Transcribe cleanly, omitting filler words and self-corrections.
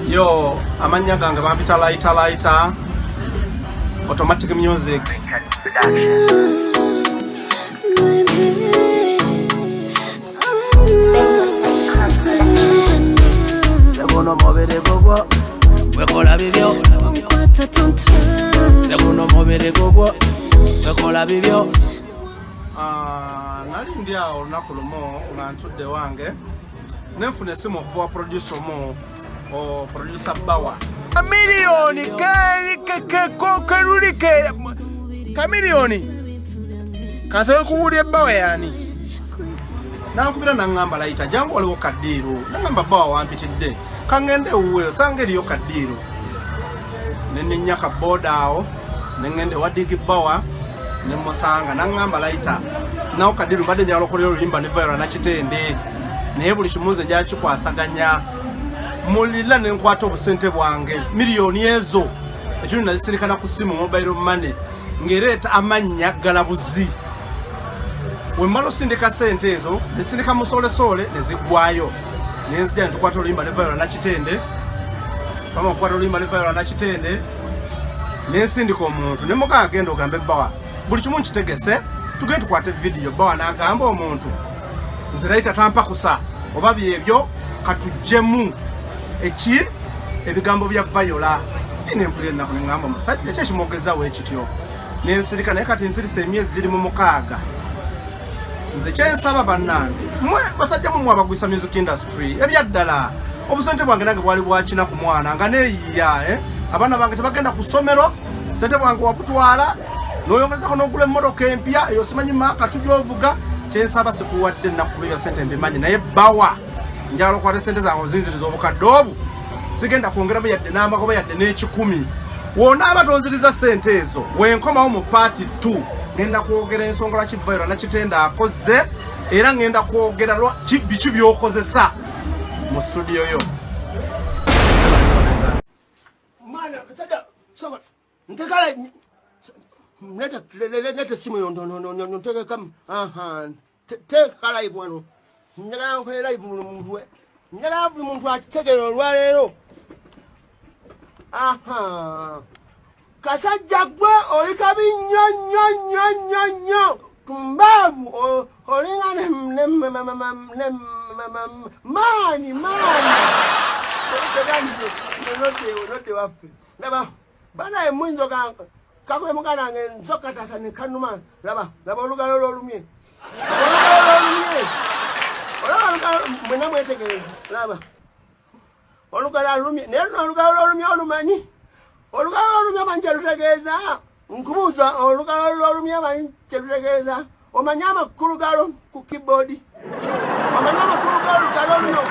Yo, amanya gange bampita lighter automatic music. Seguno muovere gogo, wekola bibyo. Seguno muovere gogo, wekola bibyo. Nali ndi awo olunaku lumu nga ntudde wange nenfuna essimu okuva producer omu o producer Bawa Kamilioni Kamilioni kasobola kuwulira Bawa yani nankubira naŋŋamba layita jangu waliwo kaddiiro naŋŋamba Bawa wampitidde kaŋŋende ewuwe osanga eriyo kaddiiro nenninnya kabooda awo neŋŋende wadigi Bawa nemusanga naŋŋamba layita nawo kaddiiro mbadde njagala okolera oluyimba ne Viola Nakitende naye buli kimu nze njala kikwasaganya mulira ne nkwata obusente bwange miliyoni ezo ekyo nazisirikana ku simu mobile money ngereeta amannya galabuzi wemmala osindika sente ezo zisirika musolesole nezigwayo nenzija ntukwata oluyimba ne Viola Nakitende pama okukwata oluyimba ne Viola Nakitende nensindika omuntu ne mugaa agenda ogambe Bawa buli kimu nkitegese tugende tukwate video. Bawa n'agamba omuntu nze layita tampakusa oba byebyo katujjemu eki ebigambo bya Viola nempulira ennaku neŋŋamba omusajja ki ekimwogezawo ekityo nensirika naye kati nsirise emyezi giri mu 6 nze kyensaba bannange mmwe basajja mumwe abagwisa music industry ebyaddala obusente bwange nange bwali bwakina ku mwana nga neeyiya abaana bange tebagenda ku ssomero sente bwange wabutwala n'oyongezako n'ogula emmotoka empya eyo simanyi maaka tujyovuga kyensaba sikuwadde ennaku kubya sente mbimanyi naye Bawa njagala okwata sente zange ozinziriza obukadde obu sigenda kwongeramu yadde n'amagoba yadde n'ekikumi woonaaba tonziriza sente ezo wenkomawo mu paati 2 ngenda kwogera ensonga lwaki Viola Nakitende akoze era ngenda kwogera biki by'okozesa mu studio yo. Neta simu yonteke kam teka live wano njagala nkole live muntu we njagala buli muntu akitegera olwaleero kasajja gwe oli kabi nnyo tumbaavu olinga maani note waffe laba banaye muyinza kakwe mugana nge nsoka tasani kanuma laba olugalo lwolumye mwena mwetegereza laba olugalo alumye naye luno olugalo lwolumye olumanyi olugalo lwolumye amanyi kyelutegeeza nkubuuza olugalo lwolumye amanyi kyelutegeeza omanyi amakulu galo ku keyboard omanyi amakulu galo luno